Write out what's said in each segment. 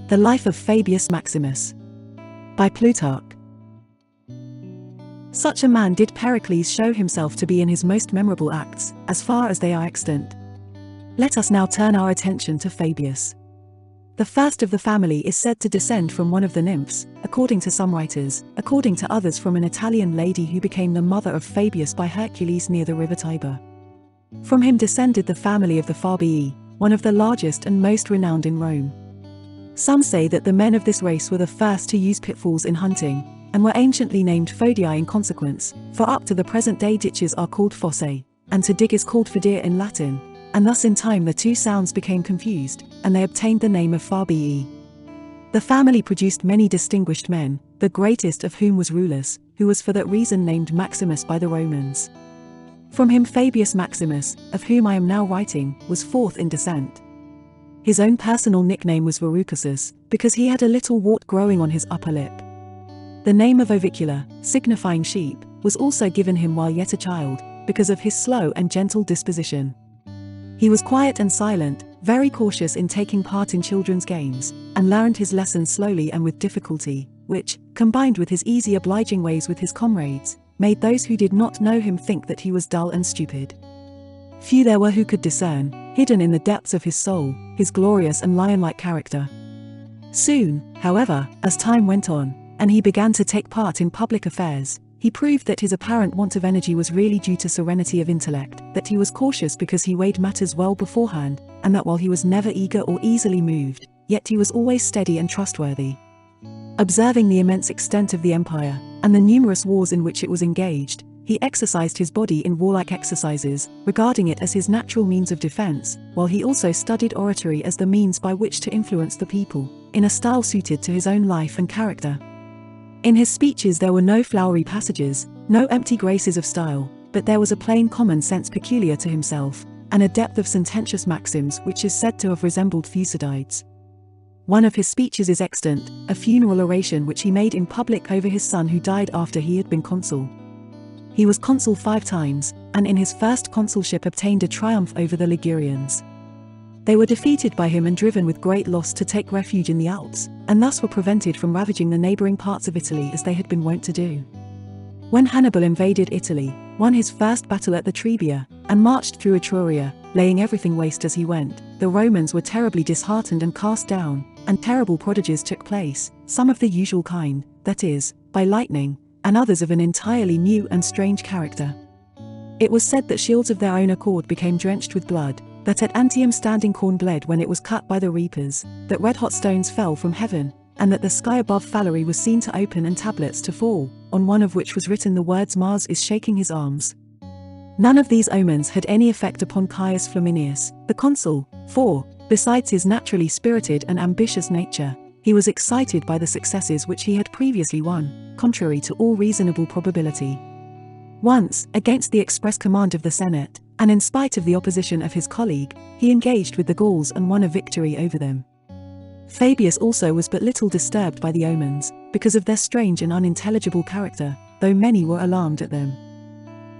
The Life of Fabius Maximus by Plutarch. Such a man did Pericles show himself to be in his most memorable acts, as far as they are extant. Let us now turn our attention to Fabius. The first of the family is said to descend from one of the nymphs, according to some writers, according to others from an Italian lady who became the mother of Fabius by Hercules near the river Tiber. From him descended the family of the Fabii, one of the largest and most renowned in Rome. Some say that the men of this race were the first to use pitfalls in hunting, and were anciently named fodiae in consequence, for up to the present day ditches are called fossae, and to dig is called fidere in Latin, and thus in time the two sounds became confused, and they obtained the name of Fabii. The family produced many distinguished men, the greatest of whom was Rullus, who was for that reason named Maximus by the Romans. From him Fabius Maximus, of whom I am now writing, was fourth in descent. His own personal nickname was Verrucosus, because he had a little wart growing on his upper lip. The name of Ovicula, signifying sheep, was also given him while yet a child, because of his slow and gentle disposition. He was quiet and silent, very cautious in taking part in children's games, and learned his lessons slowly and with difficulty, which, combined with his easy obliging ways with his comrades, made those who did not know him think that he was dull and stupid. Few there were who could discern, hidden in the depths of his soul, his glorious and lion-like character. Soon, however, as time went on, and he began to take part in public affairs, he proved that his apparent want of energy was really due to serenity of intellect, that he was cautious because he weighed matters well beforehand, and that while he was never eager or easily moved, yet he was always steady and trustworthy. Observing the immense extent of the empire, and the numerous wars in which it was engaged, he exercised his body in warlike exercises, regarding it as his natural means of defense, while he also studied oratory as the means by which to influence the people, in a style suited to his own life and character. In his speeches there were no flowery passages, no empty graces of style, but there was a plain common sense peculiar to himself, and a depth of sententious maxims which is said to have resembled Thucydides. One of his speeches is extant, a funeral oration which he made in public over his son who died after he had been consul. He was consul 5 times, and in his first consulship obtained a triumph over the Ligurians. They were defeated by him and driven with great loss to take refuge in the Alps, and thus were prevented from ravaging the neighboring parts of Italy as they had been wont to do. When Hannibal invaded Italy, won his first battle at the Trebia, and marched through Etruria, laying everything waste as he went, the Romans were terribly disheartened and cast down, and terrible prodigies took place, some of the usual kind, that is, by lightning, and others of an entirely new and strange character. It was said that shields of their own accord became drenched with blood, that at Antium standing corn bled when it was cut by the reapers, that red-hot stones fell from heaven, and that the sky above Falerii was seen to open and tablets to fall, on one of which was written the words Mars is shaking his arms. None of these omens had any effect upon Caius Flaminius, the consul, for, besides his naturally spirited and ambitious nature, he was excited by the successes which he had previously won, contrary to all reasonable probability. Once, against the express command of the Senate, and in spite of the opposition of his colleague, he engaged with the Gauls and won a victory over them. Fabius also was but little disturbed by the omens, because of their strange and unintelligible character, though many were alarmed at them.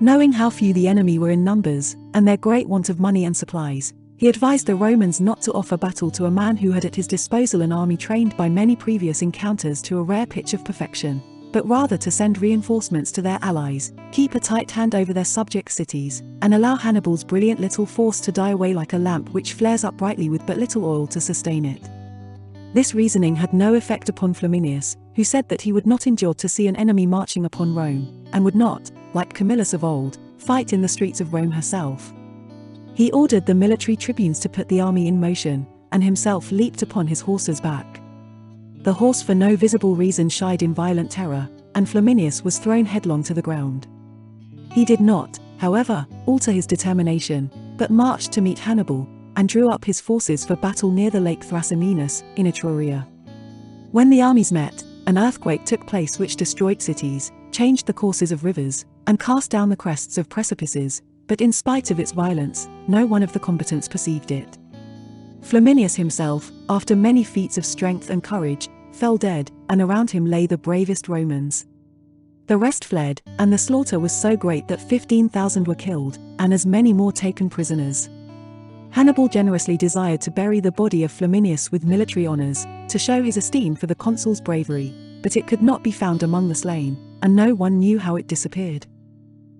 Knowing how few the enemy were in numbers, and their great want of money and supplies, he advised the Romans not to offer battle to a man who had at his disposal an army trained by many previous encounters to a rare pitch of perfection, but rather to send reinforcements to their allies, keep a tight hand over their subject cities, and allow Hannibal's brilliant little force to die away like a lamp which flares up brightly with but little oil to sustain it. This reasoning had no effect upon Flaminius, who said that he would not endure to see an enemy marching upon Rome, and would not, like Camillus of old, fight in the streets of Rome herself. He ordered the military tribunes to put the army in motion, and himself leaped upon his horse's back. The horse for no visible reason shied in violent terror, and Flaminius was thrown headlong to the ground. He did not, however, alter his determination, but marched to meet Hannibal, and drew up his forces for battle near the lake Thrasymene, in Etruria. When the armies met, an earthquake took place which destroyed cities, changed the courses of rivers, and cast down the crests of precipices, but in spite of its violence, no one of the combatants perceived it. Flaminius himself, after many feats of strength and courage, fell dead, and around him lay the bravest Romans. The rest fled, and the slaughter was so great that 15,000 were killed, and as many more taken prisoners. Hannibal generously desired to bury the body of Flaminius with military honors, to show his esteem for the consul's bravery, but it could not be found among the slain, and no one knew how it disappeared.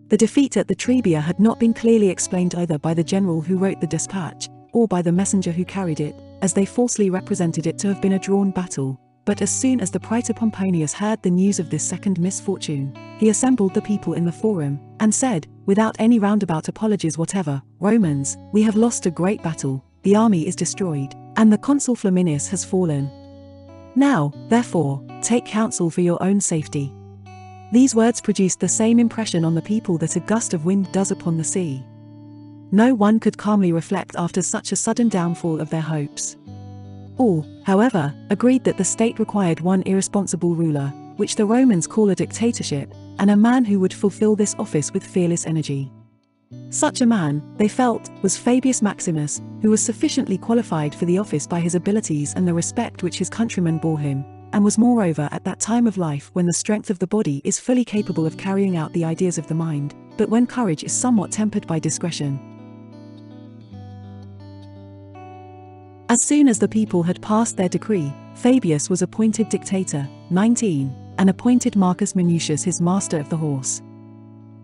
The defeat at the Trebia had not been clearly explained either by the general who wrote the dispatch, or by the messenger who carried it, as they falsely represented it to have been a drawn battle. But as soon as the praetor Pomponius heard the news of this second misfortune, he assembled the people in the forum, and said, without any roundabout apologies whatever, "Romans, we have lost a great battle, the army is destroyed, and the consul Flaminius has fallen. Now, therefore, take counsel for your own safety." These words produced the same impression on the people that a gust of wind does upon the sea. No one could calmly reflect after such a sudden downfall of their hopes. All, however, agreed that the state required one irresponsible ruler, which the Romans call a dictatorship, and a man who would fulfill this office with fearless energy. Such a man, they felt, was Fabius Maximus, who was sufficiently qualified for the office by his abilities and the respect which his countrymen bore him, and was moreover at that time of life when the strength of the body is fully capable of carrying out the ideas of the mind, but when courage is somewhat tempered by discretion. As soon as the people had passed their decree, Fabius was appointed dictator, 19, and appointed Marcus Minucius his master of the horse.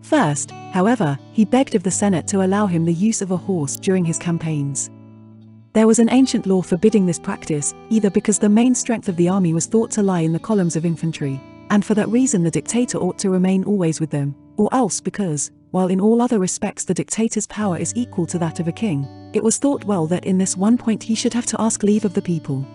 First, however, he begged of the Senate to allow him the use of a horse during his campaigns. There was an ancient law forbidding this practice, either because the main strength of the army was thought to lie in the columns of infantry, and for that reason the dictator ought to remain always with them, or else because, while in all other respects the dictator's power is equal to that of a king, it was thought well that in this one point he should have to ask leave of the people.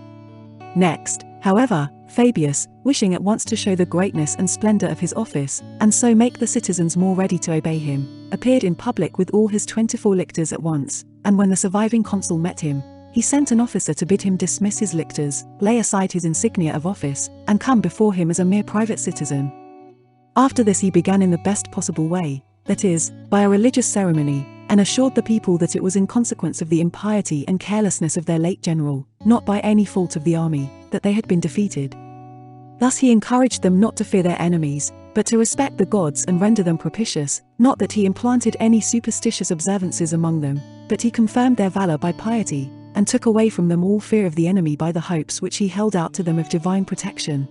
Next, however, Fabius, wishing at once to show the greatness and splendor of his office, and so make the citizens more ready to obey him, appeared in public with all his 24 lictors at once, and when the surviving consul met him, he sent an officer to bid him dismiss his lictors, lay aside his insignia of office, and come before him as a mere private citizen. After this he began in the best possible way, that is, by a religious ceremony, and assured the people that it was in consequence of the impiety and carelessness of their late general, not by any fault of the army, that they had been defeated. Thus he encouraged them not to fear their enemies, but to respect the gods and render them propitious, not that he implanted any superstitious observances among them, but he confirmed their valor by piety, and took away from them all fear of the enemy by the hopes which he held out to them of divine protection.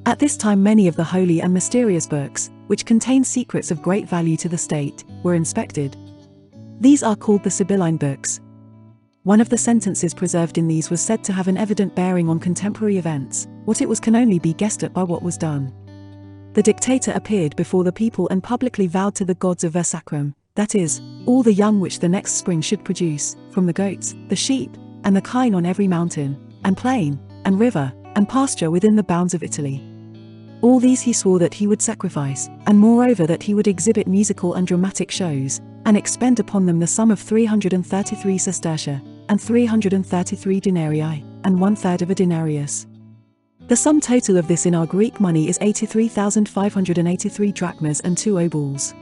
At this time many of the holy and mysterious books, which contain secrets of great value to the state, were inspected. These are called the Sibylline books. One of the sentences preserved in these was said to have an evident bearing on contemporary events. What it was can only be guessed at by what was done. The dictator appeared before the people and publicly vowed to the gods of Versacrum, that is, all the young which the next spring should produce, from the goats, the sheep, and the kine on every mountain, and plain, and river, and pasture within the bounds of Italy. All these he swore that he would sacrifice, and moreover that he would exhibit musical and dramatic shows, and expend upon them the sum of 333 sestertia, and 333 denarii, and 1/3 of a denarius. The sum total of this in our Greek money is 83,583 drachmas and 2 obols.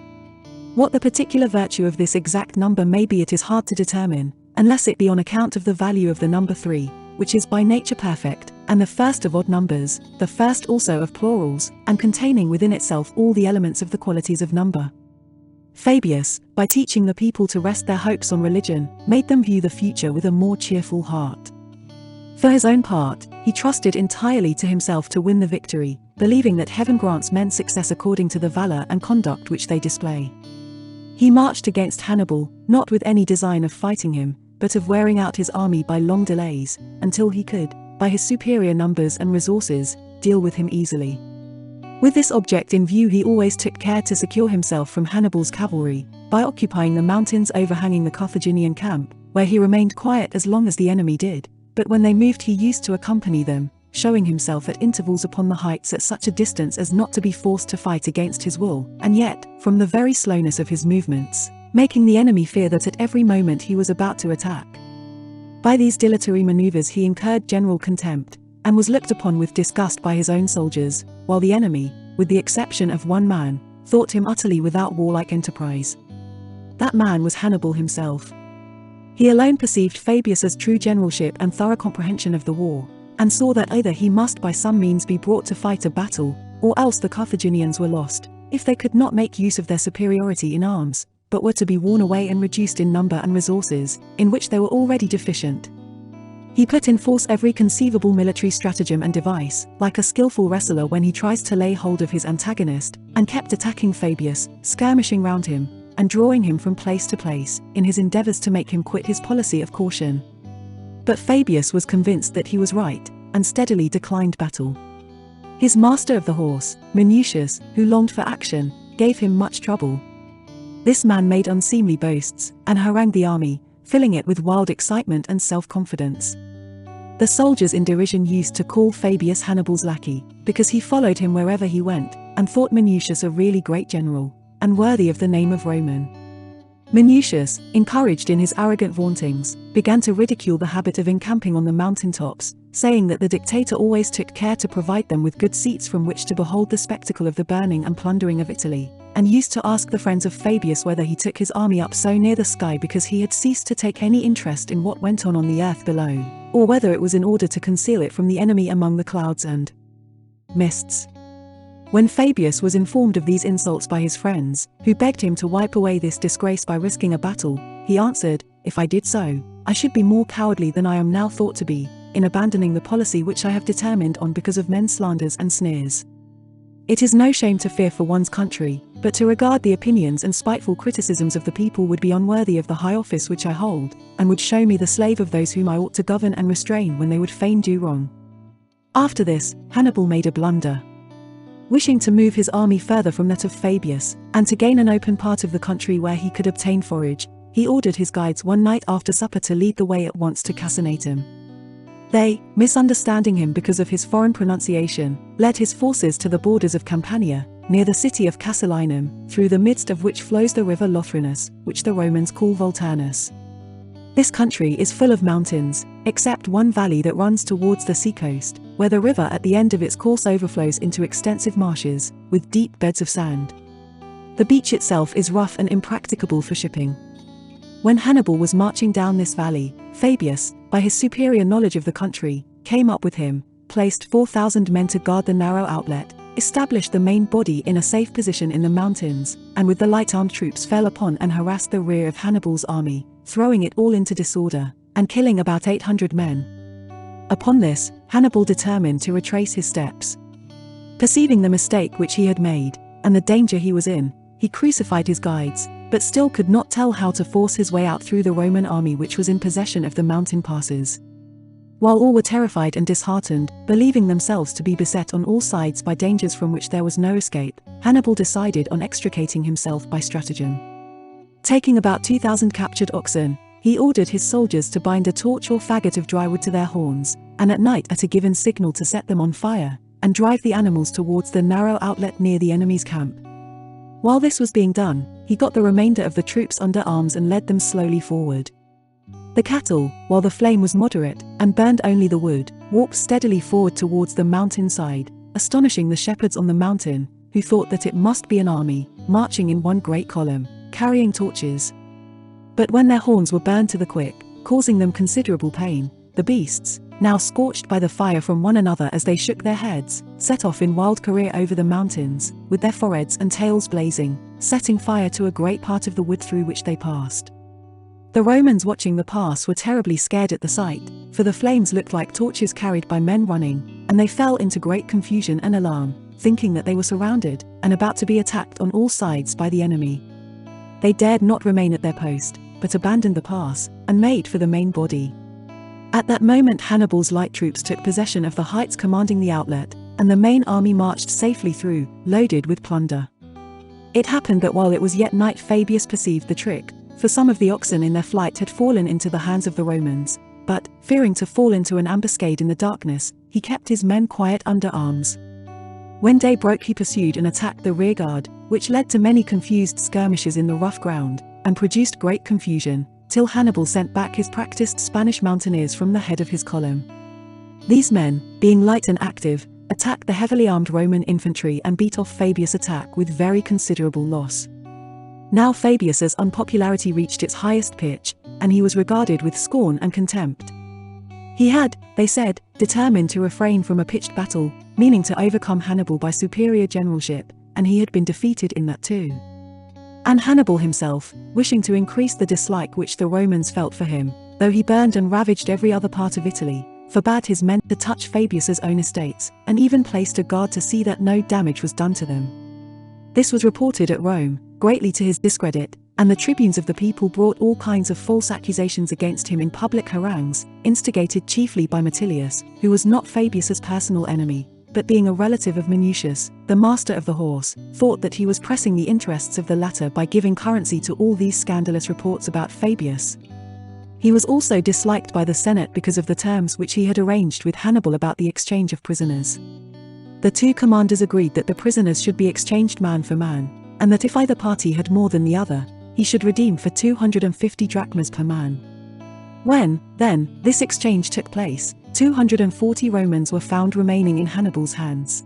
What the particular virtue of this exact number may be it is hard to determine, unless it be on account of the value of the number 3, which is by nature perfect, and the first of odd numbers, the first also of plurals, and containing within itself all the elements of the qualities of number. Fabius, by teaching the people to rest their hopes on religion, made them view the future with a more cheerful heart. For his own part, he trusted entirely to himself to win the victory, believing that heaven grants men success according to the valor and conduct which they display. He marched against Hannibal, not with any design of fighting him, but of wearing out his army by long delays, until he could, by his superior numbers and resources, deal with him easily. With this object in view he always took care to secure himself from Hannibal's cavalry, by occupying the mountains overhanging the Carthaginian camp, where he remained quiet as long as the enemy did, but when they moved he used to accompany them, showing himself at intervals upon the heights at such a distance as not to be forced to fight against his will, and yet, from the very slowness of his movements, making the enemy fear that at every moment he was about to attack. By these dilatory maneuvers he incurred general contempt, and was looked upon with disgust by his own soldiers, while the enemy, with the exception of one man, thought him utterly without warlike enterprise. That man was Hannibal himself. He alone perceived Fabius's true generalship and thorough comprehension of the war, and saw that either he must by some means be brought to fight a battle, or else the Carthaginians were lost, if they could not make use of their superiority in arms, but were to be worn away and reduced in number and resources, in which they were already deficient. He put in force every conceivable military stratagem and device, like a skillful wrestler when he tries to lay hold of his antagonist, and kept attacking Fabius, skirmishing round him, and drawing him from place to place, in his endeavours to make him quit his policy of caution. But Fabius was convinced that he was right, and steadily declined battle. His master of the horse, Minucius, who longed for action, gave him much trouble. This man made unseemly boasts, and harangued the army, filling it with wild excitement and self-confidence. The soldiers in derision used to call Fabius Hannibal's lackey, because he followed him wherever he went, and thought Minucius a really great general, and worthy of the name of Roman. Minucius, encouraged in his arrogant vauntings, began to ridicule the habit of encamping on the mountain tops, saying that the dictator always took care to provide them with good seats from which to behold the spectacle of the burning and plundering of Italy, and used to ask the friends of Fabius whether he took his army up so near the sky because he had ceased to take any interest in what went on the earth below, or whether it was in order to conceal it from the enemy among the clouds and mists. When Fabius was informed of these insults by his friends, who begged him to wipe away this disgrace by risking a battle, he answered, "If I did so, I should be more cowardly than I am now thought to be, in abandoning the policy which I have determined on because of men's slanders and sneers. It is no shame to fear for one's country, but to regard the opinions and spiteful criticisms of the people would be unworthy of the high office which I hold, and would show me the slave of those whom I ought to govern and restrain when they would fain do wrong." After this, Hannibal made a blunder. Wishing to move his army further from that of Fabius, and to gain an open part of the country where he could obtain forage, he ordered his guides one night after supper to lead the way at once to Tarentum. They, misunderstanding him because of his foreign pronunciation, led his forces to the borders of Campania, near the city of Tarentum, through the midst of which flows the river Lothrinus, which the Romans call Volturnus. This country is full of mountains, except one valley that runs towards the seacoast, where the river at the end of its course overflows into extensive marshes, with deep beds of sand. The beach itself is rough and impracticable for shipping. When Hannibal was marching down this valley, Fabius, by his superior knowledge of the country, came up with him, placed 4,000 men to guard the narrow outlet, established the main body in a safe position in the mountains, and with the light-armed troops fell upon and harassed the rear of Hannibal's army, throwing it all into disorder, and killing about 800 men. Upon this, Hannibal determined to retrace his steps. Perceiving the mistake which he had made, and the danger he was in, he crucified his guides, but still could not tell how to force his way out through the Roman army which was in possession of the mountain passes. While all were terrified and disheartened, believing themselves to be beset on all sides by dangers from which there was no escape, Hannibal decided on extricating himself by stratagem. Taking about 2,000 captured oxen, he ordered his soldiers to bind a torch or faggot of dry wood to their horns, and at night at a given signal to set them on fire, and drive the animals towards the narrow outlet near the enemy's camp. While this was being done, he got the remainder of the troops under arms and led them slowly forward. The cattle, while the flame was moderate, and burned only the wood, walked steadily forward towards the mountain side, astonishing the shepherds on the mountain, who thought that it must be an army, marching in one great column, carrying torches. But when their horns were burned to the quick, causing them considerable pain, the beasts, now scorched by the fire from one another as they shook their heads, set off in wild career over the mountains, with their foreheads and tails blazing, setting fire to a great part of the wood through which they passed. The Romans watching the pass were terribly scared at the sight, for the flames looked like torches carried by men running, and they fell into great confusion and alarm, thinking that they were surrounded, and about to be attacked on all sides by the enemy. They dared not remain at their post, but abandoned the pass, and made for the main body. At that moment Hannibal's light troops took possession of the heights commanding the outlet, and the main army marched safely through, loaded with plunder. It happened that while it was yet night Fabius perceived the trick, for some of the oxen in their flight had fallen into the hands of the Romans, but, fearing to fall into an ambuscade in the darkness, he kept his men quiet under arms. When day broke he pursued and attacked the rearguard, which led to many confused skirmishes in the rough ground, and produced great confusion, till Hannibal sent back his practiced Spanish mountaineers from the head of his column. These men, being light and active, attacked the heavily armed Roman infantry and beat off Fabius' attack with very considerable loss. Now Fabius's unpopularity reached its highest pitch, and he was regarded with scorn and contempt. He had, they said, determined to refrain from a pitched battle, meaning to overcome Hannibal by superior generalship, and he had been defeated in that too. And Hannibal himself, wishing to increase the dislike which the Romans felt for him, though he burned and ravaged every other part of Italy, forbade his men to touch Fabius's own estates, and even placed a guard to see that no damage was done to them. This was reported at Rome, greatly to his discredit, and the tribunes of the people brought all kinds of false accusations against him in public harangues, instigated chiefly by Minucius, who was not Fabius's personal enemy, but being a relative of Minucius, the master of the horse, thought that he was pressing the interests of the latter by giving currency to all these scandalous reports about Fabius. He was also disliked by the Senate because of the terms which he had arranged with Hannibal about the exchange of prisoners. The two commanders agreed that the prisoners should be exchanged man for man, and that if either party had more than the other, he should redeem for 250 drachmas per man. When, then, this exchange took place, 240 Romans were found remaining in Hannibal's hands.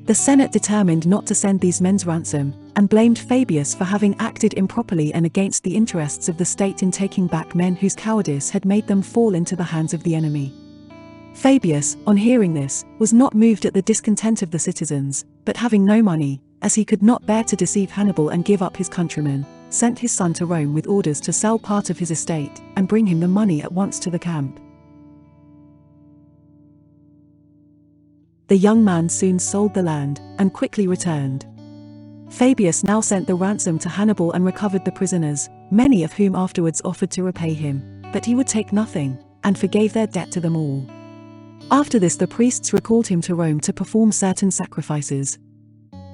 The Senate determined not to send these men's ransom, and blamed Fabius for having acted improperly and against the interests of the state in taking back men whose cowardice had made them fall into the hands of the enemy. Fabius, on hearing this, was not moved at the discontent of the citizens, but having no money, as he could not bear to deceive Hannibal and give up his countrymen, sent his son to Rome with orders to sell part of his estate, and bring him the money at once to the camp. The young man soon sold the land, and quickly returned. Fabius now sent the ransom to Hannibal and recovered the prisoners, many of whom afterwards offered to repay him, but he would take nothing, and forgave their debt to them all. After this the priests recalled him to Rome to perform certain sacrifices.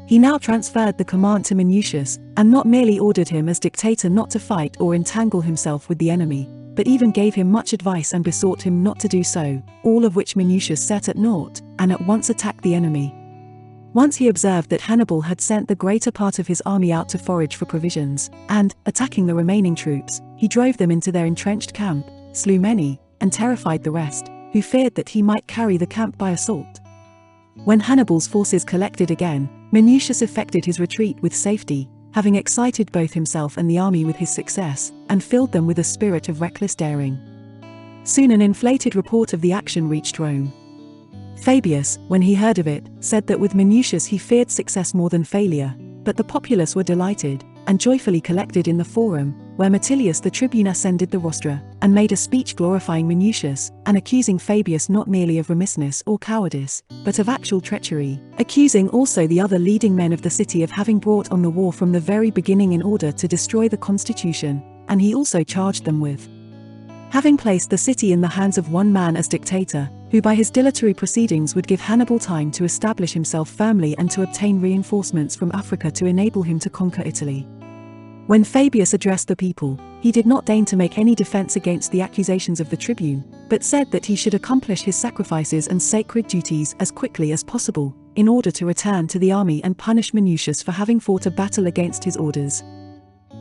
He now transferred the command to Minucius, and not merely ordered him as dictator not to fight or entangle himself with the enemy, but even gave him much advice and besought him not to do so, all of which Minucius set at naught, and at once attacked the enemy. Once he observed that Hannibal had sent the greater part of his army out to forage for provisions, and, attacking the remaining troops, he drove them into their entrenched camp, slew many, and terrified the rest, who feared that he might carry the camp by assault. When Hannibal's forces collected again, Minucius effected his retreat with safety, having excited both himself and the army with his success, and filled them with a spirit of reckless daring. Soon an inflated report of the action reached Rome. Fabius, when he heard of it, said that with Minucius he feared success more than failure, but the populace were delighted, and joyfully collected in the forum, where Metilius the tribune ascended the rostra, and made a speech glorifying Minucius, and accusing Fabius not merely of remissness or cowardice, but of actual treachery, accusing also the other leading men of the city of having brought on the war from the very beginning in order to destroy the constitution, and he also charged them with having placed the city in the hands of one man as dictator, who by his dilatory proceedings would give Hannibal time to establish himself firmly and to obtain reinforcements from Africa to enable him to conquer Italy. When Fabius addressed the people, he did not deign to make any defense against the accusations of the tribune, but said that he should accomplish his sacrifices and sacred duties as quickly as possible, in order to return to the army and punish Minucius for having fought a battle against his orders.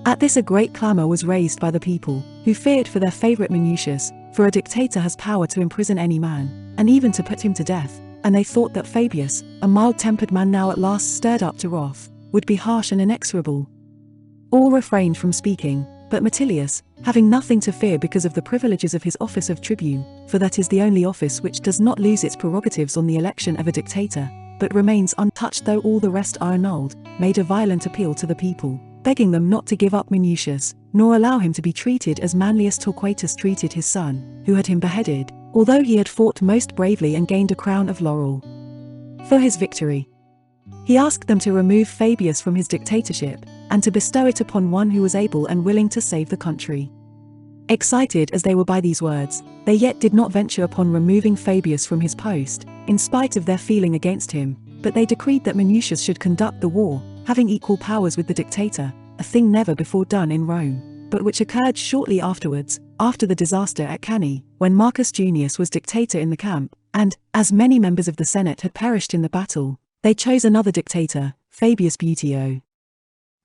At this a great clamour was raised by the people, who feared for their favourite Minucius, for a dictator has power to imprison any man, and even to put him to death, and they thought that Fabius, a mild-tempered man now at last stirred up to wrath, would be harsh and inexorable. All refrained from speaking, but Metilius, having nothing to fear because of the privileges of his office of tribune, for that is the only office which does not lose its prerogatives on the election of a dictator, but remains untouched though all the rest are annulled, made a violent appeal to the people, begging them not to give up Minucius, nor allow him to be treated as Manlius Torquatus treated his son, who had him beheaded, although he had fought most bravely and gained a crown of laurel for his victory. He asked them to remove Fabius from his dictatorship, and to bestow it upon one who was able and willing to save the country. Excited as they were by these words, they yet did not venture upon removing Fabius from his post, in spite of their feeling against him, but they decreed that Minucius should conduct the war, having equal powers with the dictator, a thing never before done in Rome, but which occurred shortly afterwards, after the disaster at Cannae, when Marcus Junius was dictator in the camp, and, as many members of the Senate had perished in the battle, they chose another dictator, Fabius Buteo.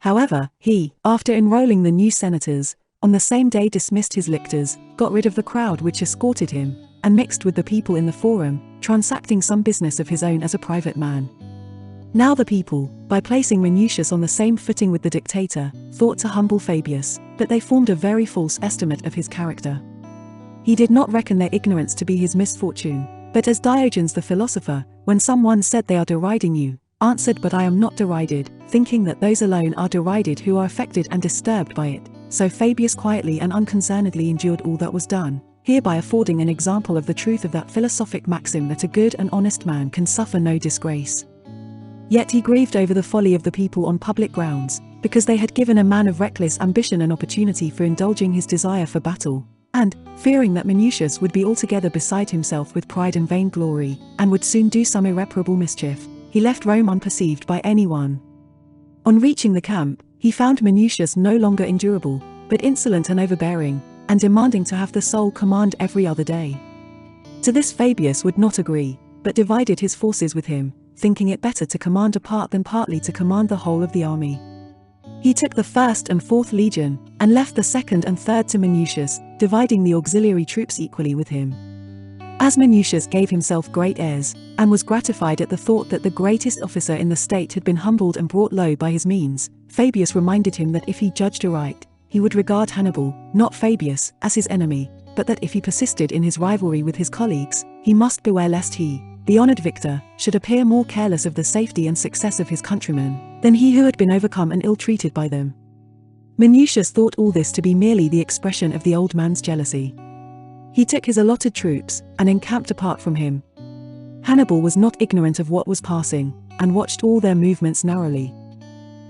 However, he, after enrolling the new senators, on the same day dismissed his lictors, got rid of the crowd which escorted him, and mixed with the people in the forum, transacting some business of his own as a private man. Now the people, by placing Minucius on the same footing with the dictator, thought to humble Fabius, but they formed a very false estimate of his character. He did not reckon their ignorance to be his misfortune, but as Diogenes the philosopher, when someone said they are deriding you, answered, but I am not derided, thinking that those alone are derided who are affected and disturbed by it. So Fabius quietly and unconcernedly endured all that was done, hereby affording an example of the truth of that philosophic maxim that a good and honest man can suffer no disgrace. Yet he grieved over the folly of the people on public grounds, because they had given a man of reckless ambition an opportunity for indulging his desire for battle, and, fearing that Minucius would be altogether beside himself with pride and vainglory, and would soon do some irreparable mischief, he left Rome unperceived by anyone. On reaching the camp, he found Minucius no longer endurable, but insolent and overbearing, and demanding to have the sole command every other day. To this Fabius would not agree, but divided his forces with him, thinking it better to command a part than partly to command the whole of the army. He took the 1st and 4th legion, and left the 2nd and 3rd to Minucius, dividing the auxiliary troops equally with him. As Minucius gave himself great airs, and was gratified at the thought that the greatest officer in the state had been humbled and brought low by his means, Fabius reminded him that if he judged aright, he would regard Hannibal, not Fabius, as his enemy, but that if he persisted in his rivalry with his colleagues, he must beware lest he, the honoured victor, should appear more careless of the safety and success of his countrymen, than he who had been overcome and ill-treated by them. Minucius thought all this to be merely the expression of the old man's jealousy. He took his allotted troops, and encamped apart from him. Hannibal was not ignorant of what was passing, and watched all their movements narrowly.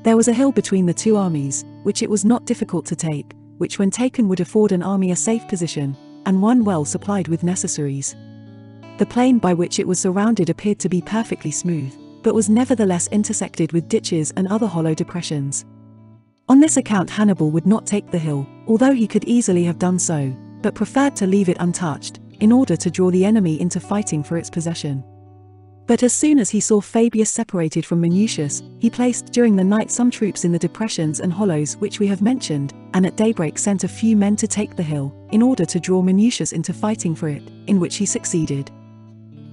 There was a hill between the two armies, which it was not difficult to take, which when taken would afford an army a safe position, and one well supplied with necessaries. The plain by which it was surrounded appeared to be perfectly smooth, but was nevertheless intersected with ditches and other hollow depressions. On this account Hannibal would not take the hill, although he could easily have done so, but preferred to leave it untouched, in order to draw the enemy into fighting for its possession. But as soon as he saw Fabius separated from Minucius, he placed during the night some troops in the depressions and hollows which we have mentioned, and at daybreak sent a few men to take the hill, in order to draw Minucius into fighting for it, in which he succeeded.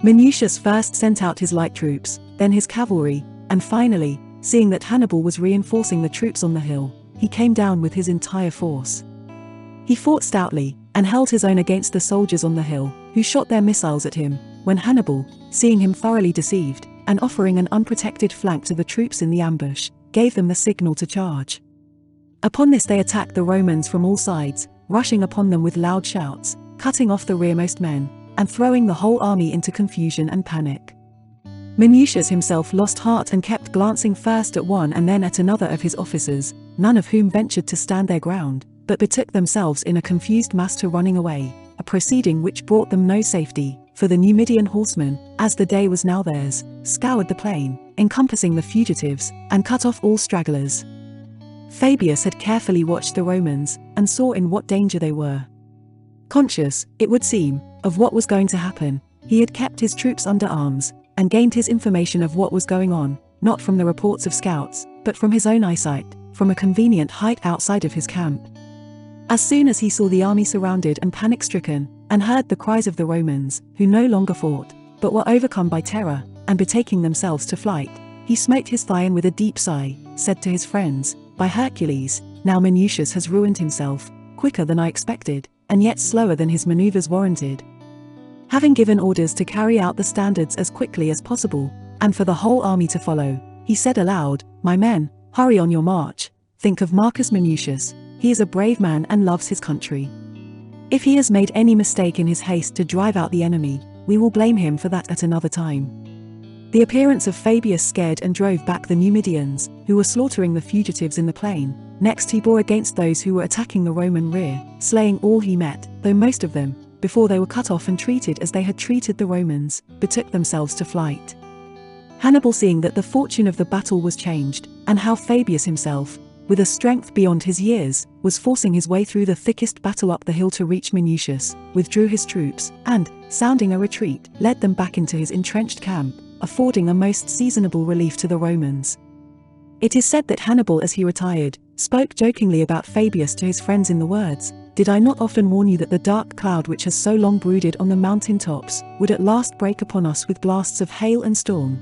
Minucius first sent out his light troops, then his cavalry, and finally, seeing that Hannibal was reinforcing the troops on the hill, he came down with his entire force. He fought stoutly, and held his own against the soldiers on the hill, who shot their missiles at him, when Hannibal, seeing him thoroughly deceived, and offering an unprotected flank to the troops in the ambush, gave them the signal to charge. Upon this they attacked the Romans from all sides, rushing upon them with loud shouts, cutting off the rearmost men, and throwing the whole army into confusion and panic. Minucius himself lost heart and kept glancing first at one and then at another of his officers, none of whom ventured to stand their ground, but betook themselves in a confused mass to running away, a proceeding which brought them no safety, for the Numidian horsemen, as the day was now theirs, scoured the plain, encompassing the fugitives, and cut off all stragglers. Fabius had carefully watched the Romans, and saw in what danger they were. Conscious, it would seem, of what was going to happen, he had kept his troops under arms, and gained his information of what was going on, not from the reports of scouts, but from his own eyesight, from a convenient height outside of his camp. As soon as he saw the army surrounded and panic-stricken, and heard the cries of the Romans, who no longer fought, but were overcome by terror, and betaking themselves to flight, he smote his thigh and with a deep sigh, said to his friends, "By Hercules, now Minucius has ruined himself, quicker than I expected, and yet slower than his manoeuvres warranted." Having given orders to carry out the standards as quickly as possible, and for the whole army to follow, he said aloud, "My men, hurry on your march, think of Marcus Minucius, he is a brave man and loves his country. If he has made any mistake in his haste to drive out the enemy, we will blame him for that at another time." The appearance of Fabius scared and drove back the Numidians, who were slaughtering the fugitives in the plain. Next he bore against those who were attacking the Roman rear, slaying all he met, though most of them, before they were cut off and treated as they had treated the Romans, betook themselves to flight. Hannibal, seeing that the fortune of the battle was changed, and how Fabius himself, with a strength beyond his years, was forcing his way through the thickest battle up the hill to reach Minucius, withdrew his troops, and, sounding a retreat, led them back into his entrenched camp, affording a most seasonable relief to the Romans. It is said that Hannibal, as he retired, spoke jokingly about Fabius to his friends in the words, "Did I not often warn you that the dark cloud which has so long brooded on the mountain tops, would at last break upon us with blasts of hail and storm?"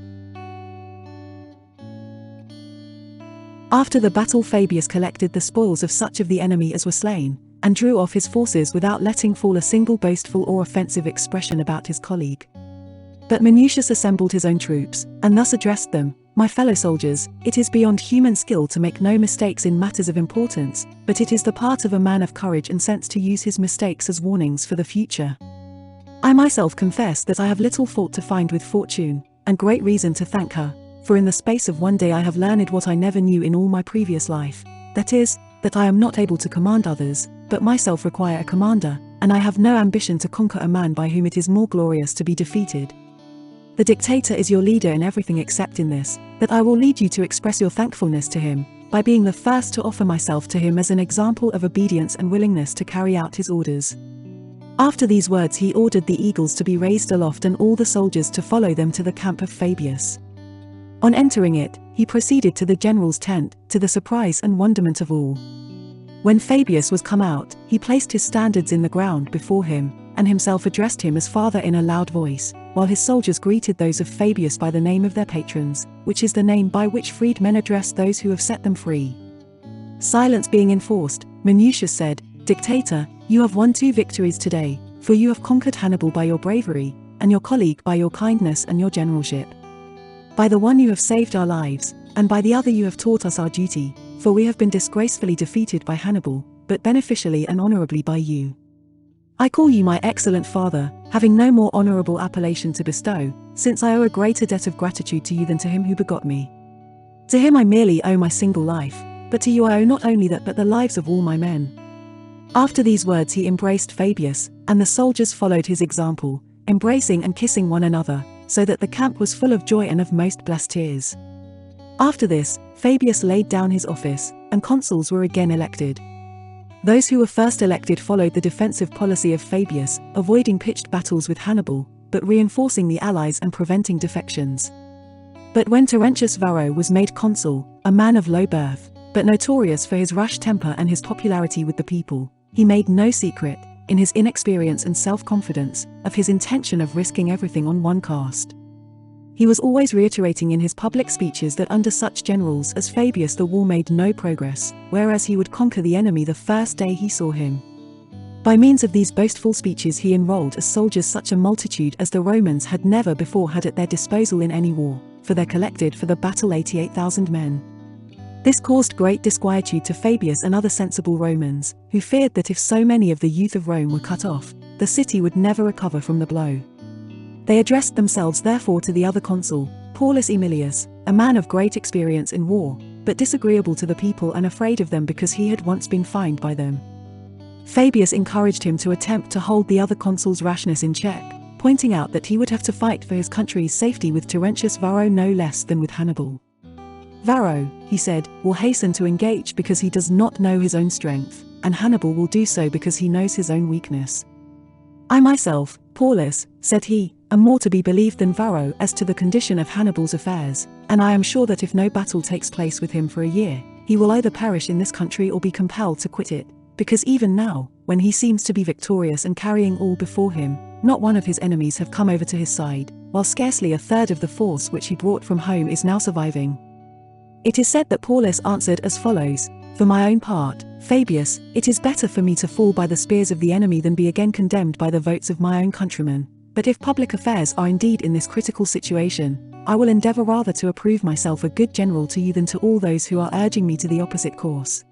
After the battle Fabius collected the spoils of such of the enemy as were slain, and drew off his forces without letting fall a single boastful or offensive expression about his colleague. But Minucius assembled his own troops, and thus addressed them: "My fellow soldiers, it is beyond human skill to make no mistakes in matters of importance, but it is the part of a man of courage and sense to use his mistakes as warnings for the future. I myself confess that I have little fault to find with fortune, and great reason to thank her, for in the space of one day I have learned what I never knew in all my previous life, that is, that I am not able to command others, but myself require a commander, and I have no ambition to conquer a man by whom it is more glorious to be defeated. The dictator is your leader in everything except in this, that I will lead you to express your thankfulness to him, by being the first to offer myself to him as an example of obedience and willingness to carry out his orders." After these words he ordered the eagles to be raised aloft and all the soldiers to follow them to the camp of Fabius. On entering it, he proceeded to the general's tent, to the surprise and wonderment of all. When Fabius was come out, he placed his standards in the ground before him, and himself addressed him as father in a loud voice, while his soldiers greeted those of Fabius by the name of their patrons, which is the name by which freedmen address those who have set them free. Silence being enforced, Minucius said, "Dictator, you have won 2 victories today, for you have conquered Hannibal by your bravery, and your colleague by your kindness and your generalship. By the one you have saved our lives, and by the other you have taught us our duty, for we have been disgracefully defeated by Hannibal, but beneficially and honorably by you. I call you my excellent father, having no more honorable appellation to bestow, since I owe a greater debt of gratitude to you than to him who begot me. To him I merely owe my single life, but to you I owe not only that but the lives of all my men." After these words he embraced Fabius, and the soldiers followed his example, embracing and kissing one another, so that the camp was full of joy and of most blessed tears. After this, Fabius laid down his office, and consuls were again elected. Those who were first elected followed the defensive policy of Fabius, avoiding pitched battles with Hannibal, but reinforcing the allies and preventing defections. But when Terentius Varro was made consul, a man of low birth, but notorious for his rash temper and his popularity with the people, he made no secret, in his inexperience and self-confidence, of his intention of risking everything on one cast. He was always reiterating in his public speeches that under such generals as Fabius the war made no progress, whereas he would conquer the enemy the first day he saw him. By means of these boastful speeches he enrolled as soldiers such a multitude as the Romans had never before had at their disposal in any war, for there collected for the battle 88,000 men. This caused great disquietude to Fabius and other sensible Romans, who feared that if so many of the youth of Rome were cut off, the city would never recover from the blow. They addressed themselves therefore to the other consul, Paulus Aemilius, a man of great experience in war, but disagreeable to the people and afraid of them because he had once been fined by them. Fabius encouraged him to attempt to hold the other consul's rashness in check, pointing out that he would have to fight for his country's safety with Terentius Varro no less than with Hannibal. "Varro," he said, "will hasten to engage because he does not know his own strength, and Hannibal will do so because he knows his own weakness. I myself, Paulus," said he, "am more to be believed than Varro as to the condition of Hannibal's affairs, and I am sure that if no battle takes place with him for a year, he will either perish in this country or be compelled to quit it, because even now, when he seems to be victorious and carrying all before him, not one of his enemies have come over to his side, while scarcely a third of the force which he brought from home is now surviving." It is said that Paulus answered as follows: "For my own part, Fabius, it is better for me to fall by the spears of the enemy than be again condemned by the votes of my own countrymen. But if public affairs are indeed in this critical situation, I will endeavour rather to approve myself a good general to you than to all those who are urging me to the opposite course."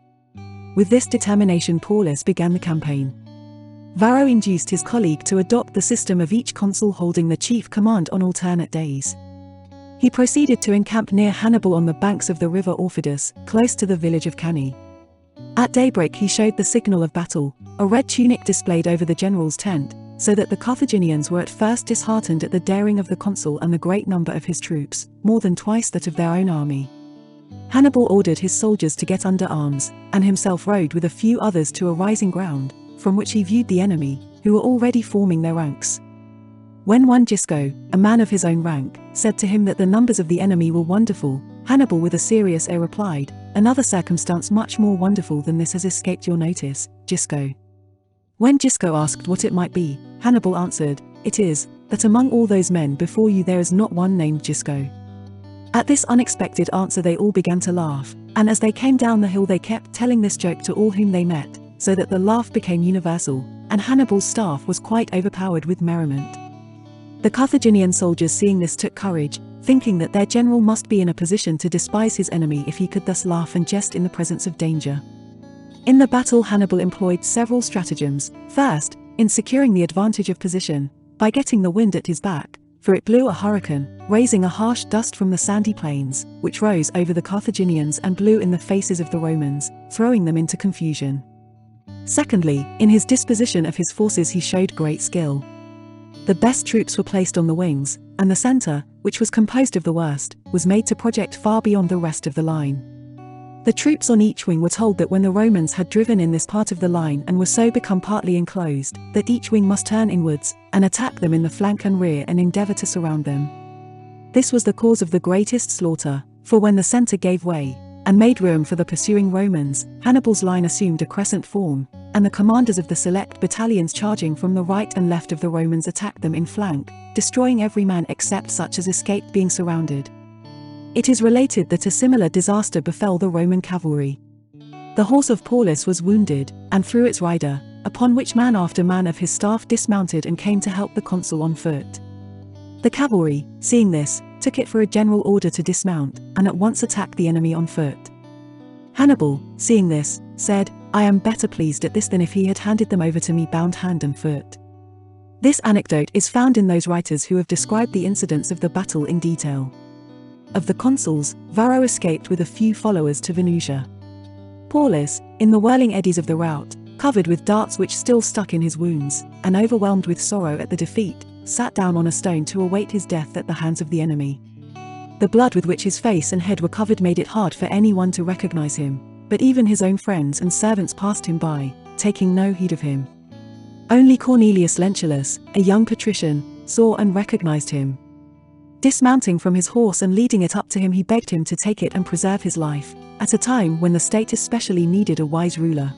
With this determination Paulus began the campaign. Varro induced his colleague to adopt the system of each consul holding the chief command on alternate days. He proceeded to encamp near Hannibal on the banks of the river Aufidus, close to the village of Cannae. At daybreak he showed the signal of battle, a red tunic displayed over the general's tent, so that the Carthaginians were at first disheartened at the daring of the consul and the great number of his troops, more than twice that of their own army. Hannibal ordered his soldiers to get under arms, and himself rode with a few others to a rising ground, from which he viewed the enemy, who were already forming their ranks. When one Gisco, a man of his own rank, said to him that the numbers of the enemy were wonderful, Hannibal with a serious air replied, "Another circumstance much more wonderful than this has escaped your notice, Gisco." When Gisco asked what it might be, Hannibal answered, "It is, that among all those men before you there is not one named Gisco." At this unexpected answer they all began to laugh, and as they came down the hill they kept telling this joke to all whom they met, so that the laugh became universal, and Hannibal's staff was quite overpowered with merriment. The Carthaginian soldiers seeing this took courage, thinking that their general must be in a position to despise his enemy if he could thus laugh and jest in the presence of danger. In the battle, Hannibal employed several stratagems. First, in securing the advantage of position, by getting the wind at his back, for it blew a hurricane, raising a harsh dust from the sandy plains, which rose over the Carthaginians and blew in the faces of the Romans, throwing them into confusion. Secondly, in his disposition of his forces he showed great skill. The best troops were placed on the wings, and the centre, which was composed of the worst, was made to project far beyond the rest of the line. The troops on each wing were told that when the Romans had driven in this part of the line and were so become partly enclosed, that each wing must turn inwards, and attack them in the flank and rear and endeavour to surround them. This was the cause of the greatest slaughter, for when the centre gave way, and made room for the pursuing Romans, Hannibal's line assumed a crescent form, and the commanders of the select battalions charging from the right and left of the Romans attacked them in flank, destroying every man except such as escaped being surrounded. It is related that a similar disaster befell the Roman cavalry. The horse of Paulus was wounded, and threw its rider, upon which man after man of his staff dismounted and came to help the consul on foot. The cavalry, seeing this, took it for a general order to dismount, and at once attack the enemy on foot. Hannibal, seeing this, said, "I am better pleased at this than if he had handed them over to me bound hand and foot." This anecdote is found in those writers who have described the incidents of the battle in detail. Of the consuls, Varro escaped with a few followers to Venusia. Paulus, in the whirling eddies of the rout, covered with darts which still stuck in his wounds, and overwhelmed with sorrow at the defeat, sat down on a stone to await his death at the hands of the enemy. The blood with which his face and head were covered made it hard for anyone to recognize him, but even his own friends and servants passed him by, taking no heed of him. Only Cornelius Lentulus, a young patrician, saw and recognized him. Dismounting from his horse and leading it up to him, he begged him to take it and preserve his life, at a time when the state especially needed a wise ruler.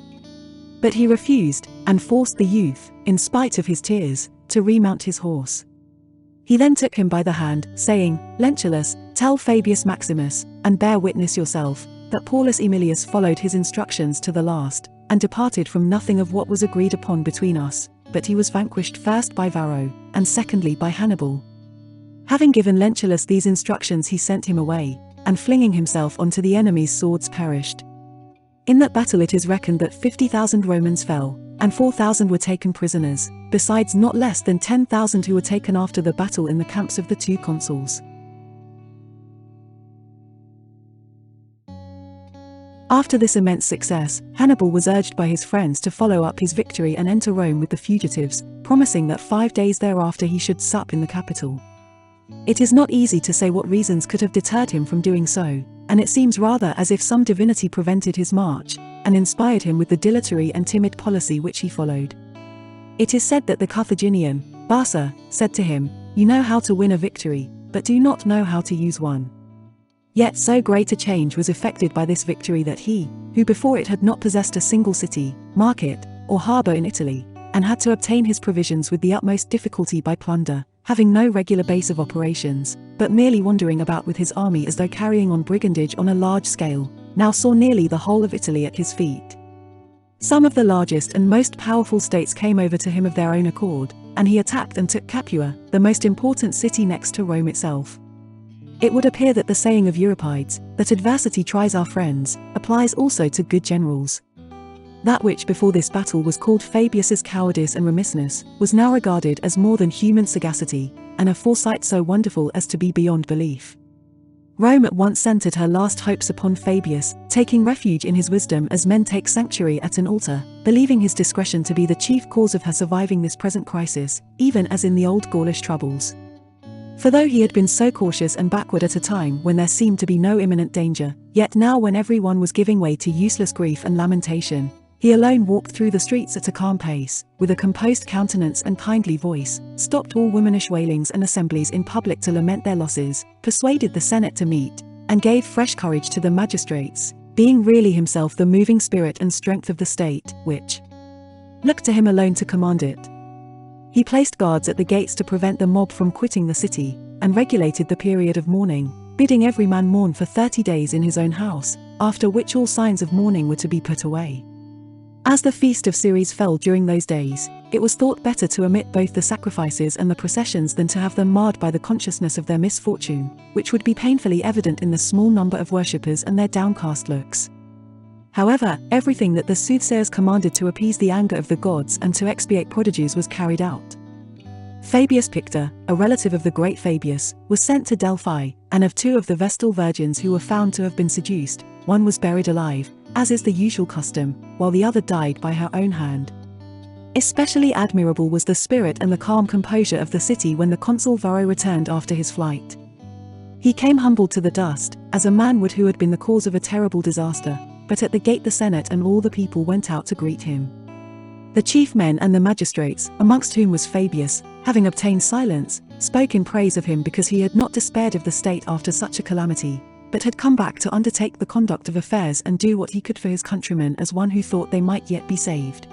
But he refused, and forced the youth, in spite of his tears, to remount his horse. He then took him by the hand, saying, "Lentulus, tell Fabius Maximus, and bear witness yourself, that Paulus Aemilius followed his instructions to the last, and departed from nothing of what was agreed upon between us, but he was vanquished first by Varro, and secondly by Hannibal." Having given Lentulus these instructions, he sent him away, and flinging himself onto the enemy's swords perished. In that battle it is reckoned that 50,000 Romans fell, and 4,000 were taken prisoners, besides not less than 10,000 who were taken after the battle in the camps of the two consuls. After this immense success, Hannibal was urged by his friends to follow up his victory and enter Rome with the fugitives, promising that 5 days thereafter he should sup in the capital. It is not easy to say what reasons could have deterred him from doing so, and it seems rather as if some divinity prevented his march, and inspired him with the dilatory and timid policy which he followed. It is said that the Carthaginian, Barca, said to him, "You know how to win a victory, but do not know how to use one." Yet so great a change was effected by this victory that he, who before it had not possessed a single city, market, or harbour in Italy, and had to obtain his provisions with the utmost difficulty by plunder, having no regular base of operations, but merely wandering about with his army as though carrying on brigandage on a large scale, now saw nearly the whole of Italy at his feet. Some of the largest and most powerful states came over to him of their own accord, and he attacked and took Capua, the most important city next to Rome itself. It would appear that the saying of Euripides, that adversity tries our friends, applies also to good generals. That which before this battle was called Fabius's cowardice and remissness, was now regarded as more than human sagacity, and a foresight so wonderful as to be beyond belief. Rome at once centered her last hopes upon Fabius, taking refuge in his wisdom as men take sanctuary at an altar, believing his discretion to be the chief cause of her surviving this present crisis, even as in the old Gaulish troubles. For though he had been so cautious and backward at a time when there seemed to be no imminent danger, yet now when every one was giving way to useless grief and lamentation, he alone walked through the streets at a calm pace, with a composed countenance and kindly voice, stopped all womanish wailings and assemblies in public to lament their losses, persuaded the Senate to meet, and gave fresh courage to the magistrates, being really himself the moving spirit and strength of the state, which looked to him alone to command it. He placed guards at the gates to prevent the mob from quitting the city, and regulated the period of mourning, bidding every man mourn for 30 days in his own house, after which all signs of mourning were to be put away. As the feast of Ceres fell during those days, it was thought better to omit both the sacrifices and the processions than to have them marred by the consciousness of their misfortune, which would be painfully evident in the small number of worshippers and their downcast looks. However, everything that the soothsayers commanded to appease the anger of the gods and to expiate prodigies was carried out. Fabius Pictor, a relative of the great Fabius, was sent to Delphi, and of 2 of the Vestal virgins who were found to have been seduced, one was buried alive, as is the usual custom, while the other died by her own hand. Especially admirable was the spirit and the calm composure of the city when the consul Varro returned after his flight. He came humbled to the dust, as a man would who had been the cause of a terrible disaster, but at the gate the Senate and all the people went out to greet him. The chief men and the magistrates, amongst whom was Fabius, having obtained silence, spoke in praise of him because he had not despaired of the state after such a calamity, but had come back to undertake the conduct of affairs and do what he could for his countrymen as one who thought they might yet be saved.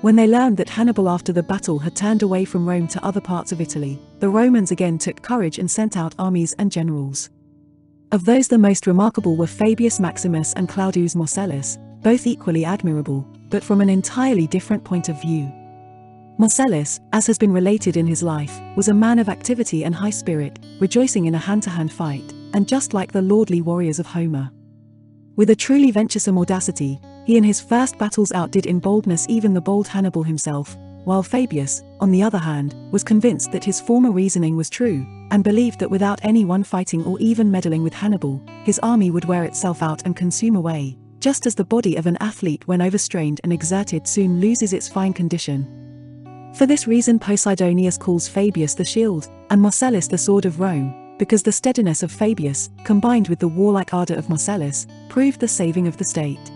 When they learned that Hannibal after the battle had turned away from Rome to other parts of Italy, the Romans again took courage and sent out armies and generals. Of those the most remarkable were Fabius Maximus and Claudius Marcellus, both equally admirable, but from an entirely different point of view. Marcellus, as has been related in his life, was a man of activity and high spirit, rejoicing in a hand-to-hand fight, and just like the lordly warriors of Homer. With a truly venturesome audacity, he in his first battles outdid in boldness even the bold Hannibal himself, while Fabius, on the other hand, was convinced that his former reasoning was true, and believed that without anyone fighting or even meddling with Hannibal, his army would wear itself out and consume away, just as the body of an athlete when overstrained and exerted soon loses its fine condition. For this reason Posidonius calls Fabius the shield, and Marcellus the sword of Rome, because the steadiness of Fabius, combined with the warlike ardor of Marcellus, proved the saving of the state.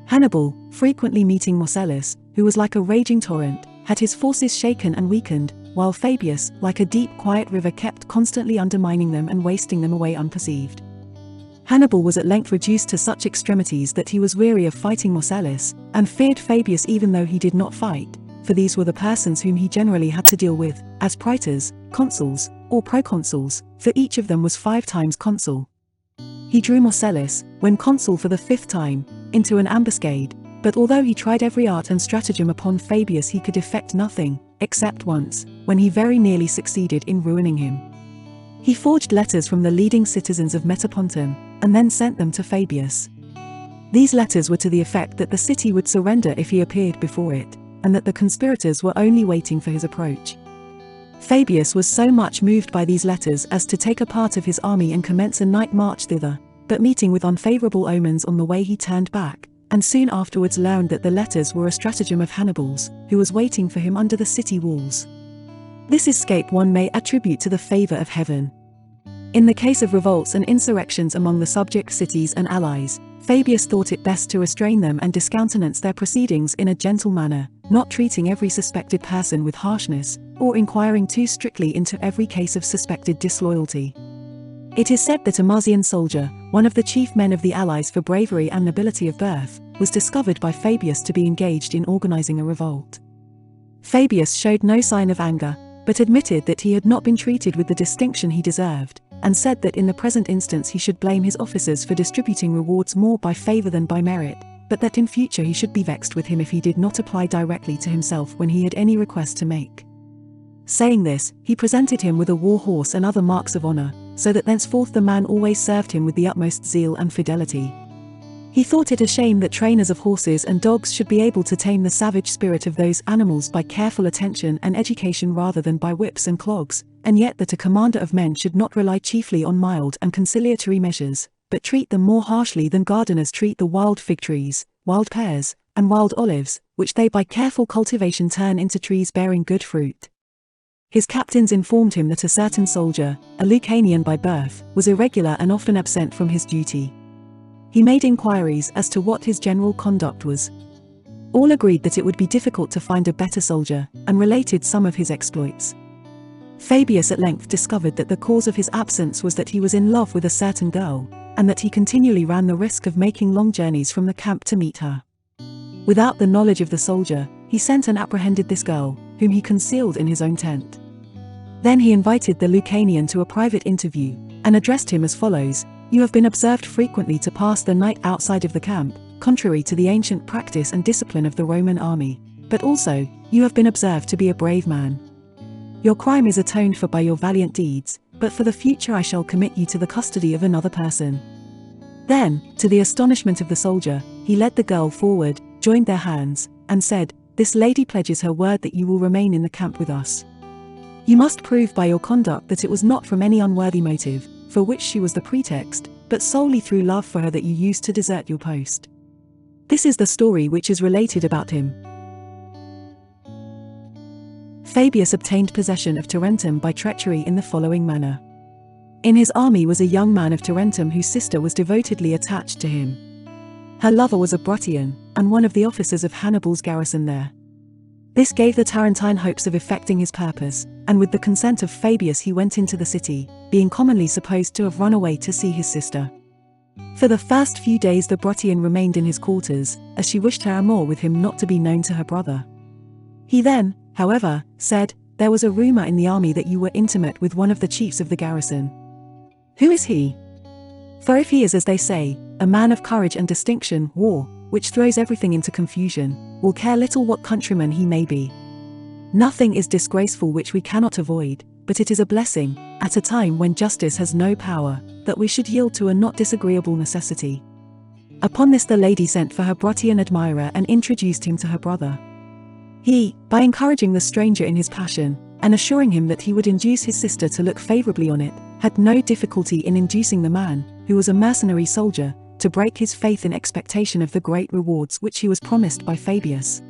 Hannibal, frequently meeting Marcellus, who was like a raging torrent, had his forces shaken and weakened, while Fabius, like a deep quiet river, kept constantly undermining them and wasting them away unperceived. Hannibal was at length reduced to such extremities that he was weary of fighting Marcellus, and feared Fabius even though he did not fight, for these were the persons whom he generally had to deal with, as praetors, consuls, or proconsuls, for each of them was 5 times consul. He drew Marcellus, when consul for the 5th time, into an ambuscade, but although he tried every art and stratagem upon Fabius he could effect nothing, except once, when he very nearly succeeded in ruining him. He forged letters from the leading citizens of Metapontum, and then sent them to Fabius. These letters were to the effect that the city would surrender if he appeared before it, and that the conspirators were only waiting for his approach. Fabius was so much moved by these letters as to take a part of his army and commence a night march thither, but meeting with unfavourable omens on the way he turned back, and soon afterwards learned that the letters were a stratagem of Hannibal's, who was waiting for him under the city walls. This escape one may attribute to the favour of heaven. In the case of revolts and insurrections among the subject cities and allies, Fabius thought it best to restrain them and discountenance their proceedings in a gentle manner, not treating every suspected person with harshness, or inquiring too strictly into every case of suspected disloyalty. It is said that a Marsian soldier, one of the chief men of the allies for bravery and nobility of birth, was discovered by Fabius to be engaged in organizing a revolt. Fabius showed no sign of anger, but admitted that he had not been treated with the distinction he deserved, and said that in the present instance he should blame his officers for distributing rewards more by favor than by merit, but that in future he should be vexed with him if he did not apply directly to himself when he had any request to make. Saying this, he presented him with a war horse and other marks of honor, so that thenceforth the man always served him with the utmost zeal and fidelity. He thought it a shame that trainers of horses and dogs should be able to tame the savage spirit of those animals by careful attention and education rather than by whips and clogs, and yet that a commander of men should not rely chiefly on mild and conciliatory measures, but treat them more harshly than gardeners treat the wild fig trees, wild pears, and wild olives, which they by careful cultivation turn into trees bearing good fruit. His captains informed him that a certain soldier, a Lucanian by birth, was irregular and often absent from his duty. He made inquiries as to what his general conduct was. All agreed that it would be difficult to find a better soldier, and related some of his exploits. Fabius at length discovered that the cause of his absence was that he was in love with a certain girl, and that he continually ran the risk of making long journeys from the camp to meet her. Without the knowledge of the soldier, he sent and apprehended this girl, whom he concealed in his own tent. Then he invited the Lucanian to a private interview, and addressed him as follows: "You have been observed frequently to pass the night outside of the camp, contrary to the ancient practice and discipline of the Roman army. But also, you have been observed to be a brave man. Your crime is atoned for by your valiant deeds, but for the future I shall commit you to the custody of another person." Then, to the astonishment of the soldier, he led the girl forward, joined their hands, and said, "This lady pledges her word that you will remain in the camp with us. You must prove by your conduct that it was not from any unworthy motive, for which she was the pretext, but solely through love for her that you used to desert your post." This is the story which is related about him. Fabius obtained possession of Tarentum by treachery in the following manner. In his army was a young man of Tarentum whose sister was devotedly attached to him. Her lover was a Bruttian, and one of the officers of Hannibal's garrison there. This gave the Tarentine hopes of effecting his purpose, and with the consent of Fabius he went into the city, being commonly supposed to have run away to see his sister. For the first few days the Bruttian remained in his quarters, as she wished her amour with him not to be known to her brother. He then, however, said, "There was a rumour in the army that you were intimate with one of the chiefs of the garrison. Who is he? For if he is, as they say, a man of courage and distinction, war, which throws everything into confusion, will care little what countryman he may be. Nothing is disgraceful which we cannot avoid, but it is a blessing, at a time when justice has no power, that we should yield to a not disagreeable necessity." Upon this the lady sent for her Bruttian admirer and introduced him to her brother. He, by encouraging the stranger in his passion, and assuring him that he would induce his sister to look favourably on it, had no difficulty in inducing the man, who was a mercenary soldier, to break his faith in expectation of the great rewards which he was promised by Fabius.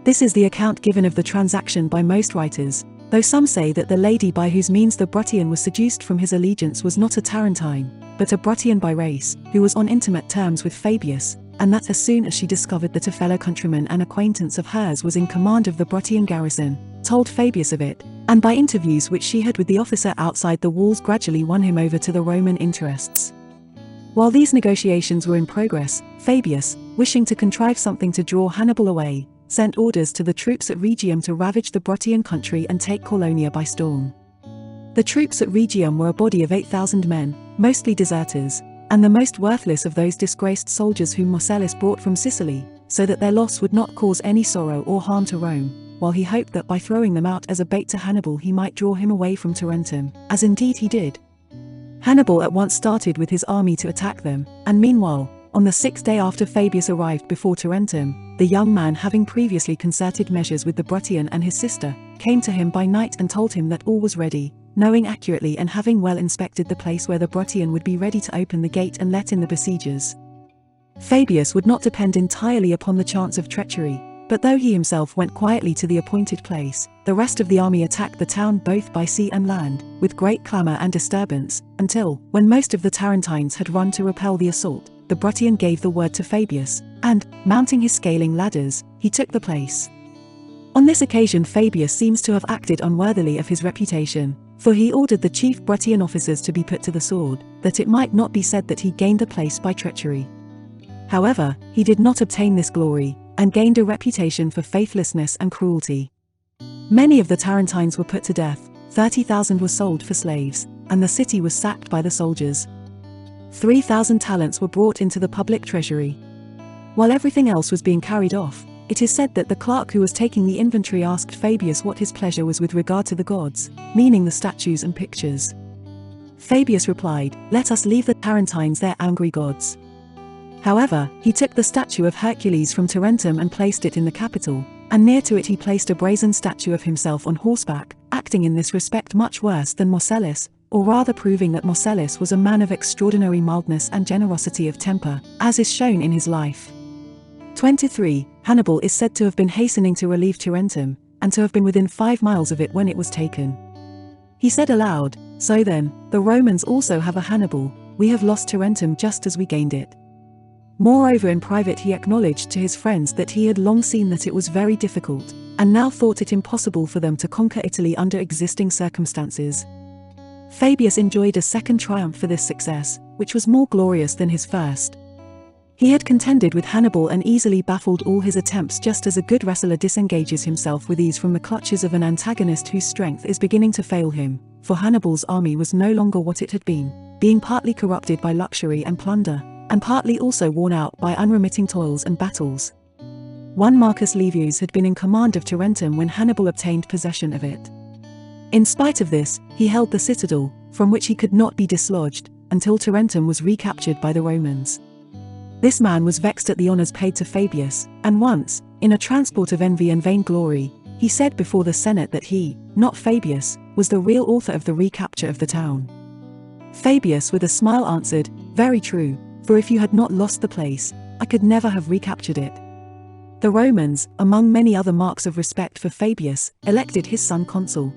This is the account given of the transaction by most writers, though some say that the lady by whose means the Bruttian was seduced from his allegiance was not a Tarentine, but a Bruttian by race, who was on intimate terms with Fabius, and that as soon as she discovered that a fellow countryman and acquaintance of hers was in command of the Bruttian garrison, told Fabius of it, and by interviews which she had with the officer outside the walls gradually won him over to the Roman interests. While these negotiations were in progress, Fabius, wishing to contrive something to draw Hannibal away, sent orders to the troops at Rhegium to ravage the Bruttian country and take Colonia by storm. The troops at Rhegium were a body of 8,000 men, mostly deserters, and the most worthless of those disgraced soldiers whom Marcellus brought from Sicily, so that their loss would not cause any sorrow or harm to Rome, while he hoped that by throwing them out as a bait to Hannibal he might draw him away from Tarentum, as indeed he did. Hannibal at once started with his army to attack them, and meanwhile, on the 6th day after Fabius arrived before Tarentum, the young man, having previously concerted measures with the Bruttian and his sister, came to him by night and told him that all was ready, knowing accurately and having well inspected the place where the Bruttian would be ready to open the gate and let in the besiegers. Fabius would not depend entirely upon the chance of treachery, but though he himself went quietly to the appointed place, the rest of the army attacked the town both by sea and land, with great clamour and disturbance, until, when most of the Tarentines had run to repel the assault, the Bruttian gave the word to Fabius, and, mounting his scaling ladders, he took the place. On this occasion Fabius seems to have acted unworthily of his reputation, for he ordered the chief Bruttian officers to be put to the sword, that it might not be said that he gained the place by treachery. However, he did not obtain this glory, and gained a reputation for faithlessness and cruelty. Many of the Tarentines were put to death, 30,000 were sold for slaves, and the city was sacked by the soldiers. 3,000 talents were brought into the public treasury. While everything else was being carried off, it is said that the clerk who was taking the inventory asked Fabius what his pleasure was with regard to the gods, meaning the statues and pictures. Fabius replied, "Let us leave the Tarentines their angry gods." However, he took the statue of Hercules from Tarentum and placed it in the capital, and near to it he placed a brazen statue of himself on horseback, acting in this respect much worse than Marcellus, or rather proving that Marcellus was a man of extraordinary mildness and generosity of temper, as is shown in his life. 23. Hannibal is said to have been hastening to relieve Tarentum, and to have been within 5 miles of it when it was taken. He said aloud, "So then, the Romans also have a Hannibal, we have lost Tarentum just as we gained it." Moreover, in private he acknowledged to his friends that he had long seen that it was very difficult, and now thought it impossible for them to conquer Italy under existing circumstances. Fabius enjoyed a second triumph for this success, which was more glorious than his first. He had contended with Hannibal and easily baffled all his attempts, just as a good wrestler disengages himself with ease from the clutches of an antagonist whose strength is beginning to fail him, for Hannibal's army was no longer what it had been, being partly corrupted by luxury and plunder, and partly also worn out by unremitting toils and battles. One Marcus Livius had been in command of Tarentum when Hannibal obtained possession of it. In spite of this, he held the citadel, from which he could not be dislodged, until Tarentum was recaptured by the Romans. This man was vexed at the honours paid to Fabius, and once, in a transport of envy and vainglory, he said before the Senate that he, not Fabius, was the real author of the recapture of the town. Fabius with a smile answered, "Very true, for if you had not lost the place, I could never have recaptured it." The Romans, among many other marks of respect for Fabius, elected his son consul.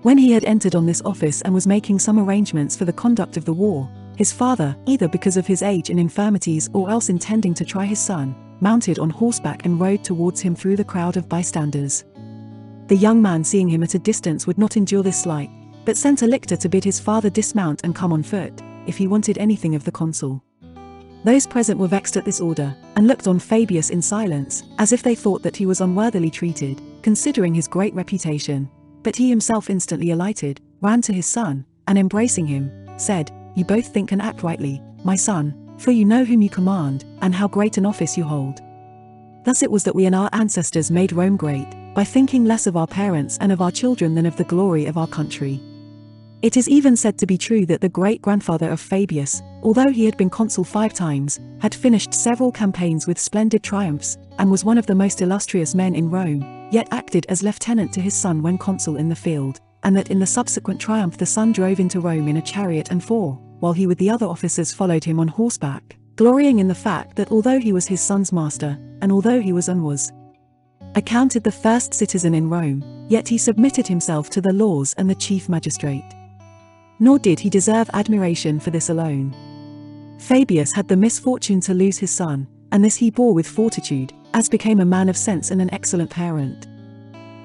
When he had entered on this office and was making some arrangements for the conduct of the war, his father, either because of his age and infirmities or else intending to try his son, mounted on horseback and rode towards him through the crowd of bystanders. The young man, seeing him at a distance, would not endure this slight, but sent a lictor to bid his father dismount and come on foot, if he wanted anything of the consul. Those present were vexed at this order, and looked on Fabius in silence, as if they thought that he was unworthily treated, considering his great reputation. But he himself instantly alighted, ran to his son, and embracing him, said, "You both think and act rightly, my son, for you know whom you command, and how great an office you hold. Thus it was that we and our ancestors made Rome great, by thinking less of our parents and of our children than of the glory of our country." It is even said to be true that the great-grandfather of Fabius, although he had been consul 5 times, had finished several campaigns with splendid triumphs, and was one of the most illustrious men in Rome, yet acted as lieutenant to his son when consul in the field, and that in the subsequent triumph the son drove into Rome in a chariot and 4, while he with the other officers followed him on horseback, glorying in the fact that although he was his son's master, and although he was accounted the first citizen in Rome, yet he submitted himself to the laws and the chief magistrate. Nor did he deserve admiration for this alone. Fabius had the misfortune to lose his son, and this he bore with fortitude, as became a man of sense and an excellent parent.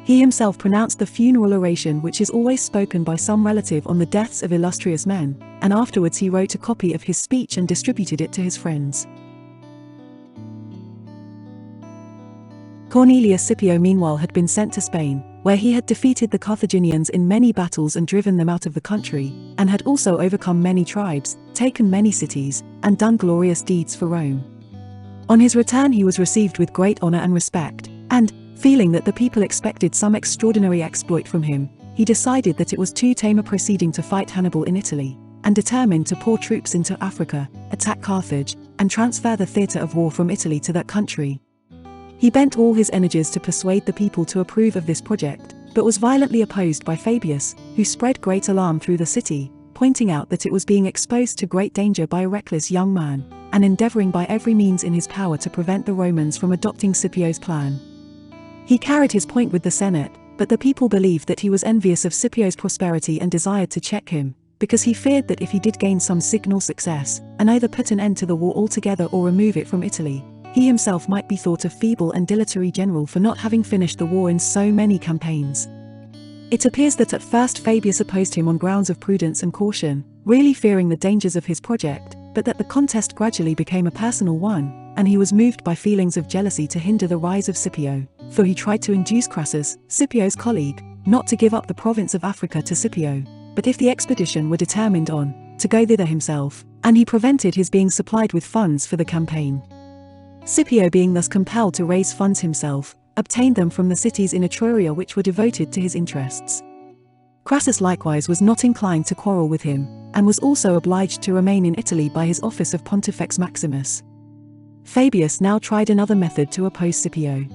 He himself pronounced the funeral oration which is always spoken by some relative on the deaths of illustrious men, and afterwards he wrote a copy of his speech and distributed it to his friends. Cornelius Scipio meanwhile had been sent to Spain, where he had defeated the Carthaginians in many battles and driven them out of the country, and had also overcome many tribes, taken many cities, and done glorious deeds for Rome. On his return he was received with great honor and respect, and, feeling that the people expected some extraordinary exploit from him, he decided that it was too tame a proceeding to fight Hannibal in Italy, and determined to pour troops into Africa, attack Carthage, and transfer the theatre of war from Italy to that country. He bent all his energies to persuade the people to approve of this project, but was violently opposed by Fabius, who spread great alarm through the city, pointing out that it was being exposed to great danger by a reckless young man, and endeavoring by every means in his power to prevent the Romans from adopting Scipio's plan. He carried his point with the Senate, but the people believed that he was envious of Scipio's prosperity and desired to check him, because he feared that if he did gain some signal success, and either put an end to the war altogether or remove it from Italy, he himself might be thought a feeble and dilatory general for not having finished the war in so many campaigns. It appears that at first Fabius opposed him on grounds of prudence and caution, really fearing the dangers of his project, but that the contest gradually became a personal one, and he was moved by feelings of jealousy to hinder the rise of Scipio, for he tried to induce Crassus, Scipio's colleague, not to give up the province of Africa to Scipio, but if the expedition were determined on, to go thither himself, and he prevented his being supplied with funds for the campaign. Scipio, being thus compelled to raise funds himself, obtained them from the cities in Etruria which were devoted to his interests. Crassus likewise was not inclined to quarrel with him, and was also obliged to remain in Italy by his office of Pontifex Maximus. Fabius now tried another method to oppose Scipio.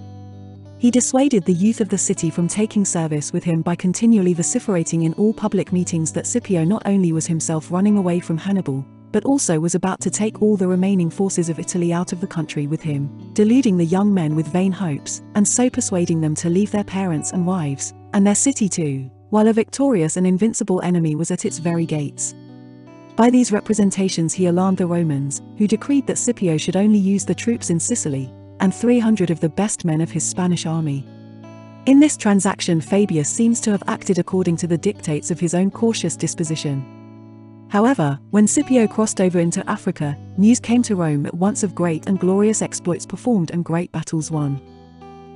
He dissuaded the youth of the city from taking service with him by continually vociferating in all public meetings that Scipio not only was himself running away from Hannibal, but also was about to take all the remaining forces of Italy out of the country with him, deluding the young men with vain hopes, and so persuading them to leave their parents and wives, and their city too, while a victorious and invincible enemy was at its very gates. By these representations he alarmed the Romans, who decreed that Scipio should only use the troops in Sicily, and 300 of the best men of his Spanish army. In this transaction Fabius seems to have acted according to the dictates of his own cautious disposition. However, when Scipio crossed over into Africa, news came to Rome at once of great and glorious exploits performed and great battles won.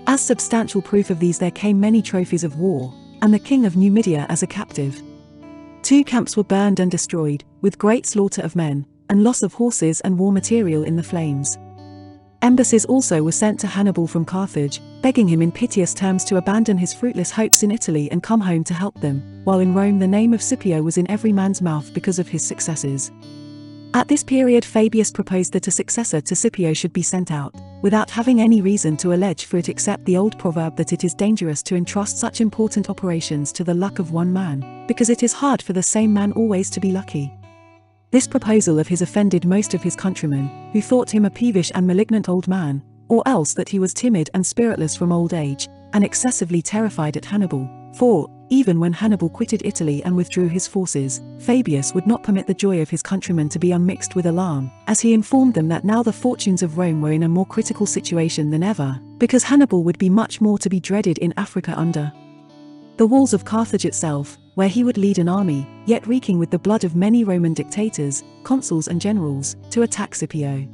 As substantial proof of these there came many trophies of war, and the king of Numidia as a captive. 2 camps were burned and destroyed, with great slaughter of men, and loss of horses and war material in the flames. Embassies also were sent to Hannibal from Carthage, begging him in piteous terms to abandon his fruitless hopes in Italy and come home to help them, while in Rome the name of Scipio was in every man's mouth because of his successes. At this period Fabius proposed that a successor to Scipio should be sent out, without having any reason to allege for it except the old proverb that it is dangerous to entrust such important operations to the luck of one man, because it is hard for the same man always to be lucky. This proposal of his offended most of his countrymen, who thought him a peevish and malignant old man, or else that he was timid and spiritless from old age, and excessively terrified at Hannibal. For, even when Hannibal quitted Italy and withdrew his forces, Fabius would not permit the joy of his countrymen to be unmixed with alarm, as he informed them that now the fortunes of Rome were in a more critical situation than ever, because Hannibal would be much more to be dreaded in Africa under the walls of Carthage itself, where he would lead an army, yet reeking with the blood of many Roman dictators, consuls and generals, to attack Scipio.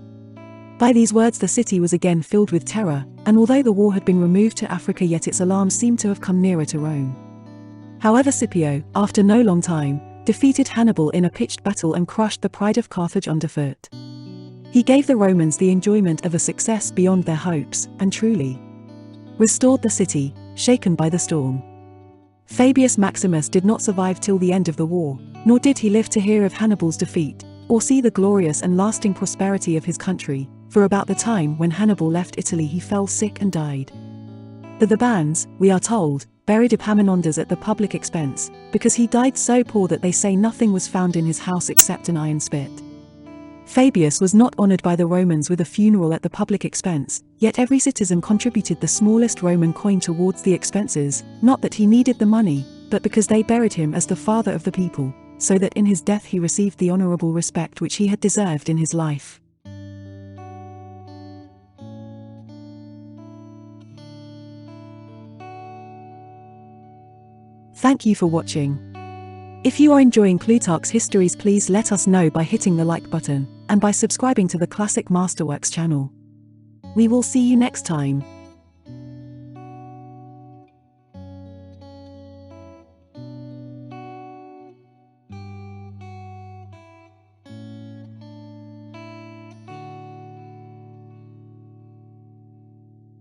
By these words the city was again filled with terror, and although the war had been removed to Africa yet its alarms seemed to have come nearer to Rome. However Scipio, after no long time, defeated Hannibal in a pitched battle and crushed the pride of Carthage underfoot. He gave the Romans the enjoyment of a success beyond their hopes, and truly restored the city, shaken by the storm. Fabius Maximus did not survive till the end of the war, nor did he live to hear of Hannibal's defeat, or see the glorious and lasting prosperity of his country, for about the time when Hannibal left Italy he fell sick and died. The Thebans, we are told, buried Epaminondas at the public expense, because he died so poor that they say nothing was found in his house except an iron spit. Fabius was not honored by the Romans with a funeral at the public expense, yet every citizen contributed the smallest Roman coin towards the expenses, not that he needed the money, but because they buried him as the father of the people, so that in his death he received the honorable respect which he had deserved in his life. Thank you for watching. If you are enjoying Plutarch's histories, please let us know by hitting the like button, and by subscribing to the Classic Masterworks channel. We will see you next time.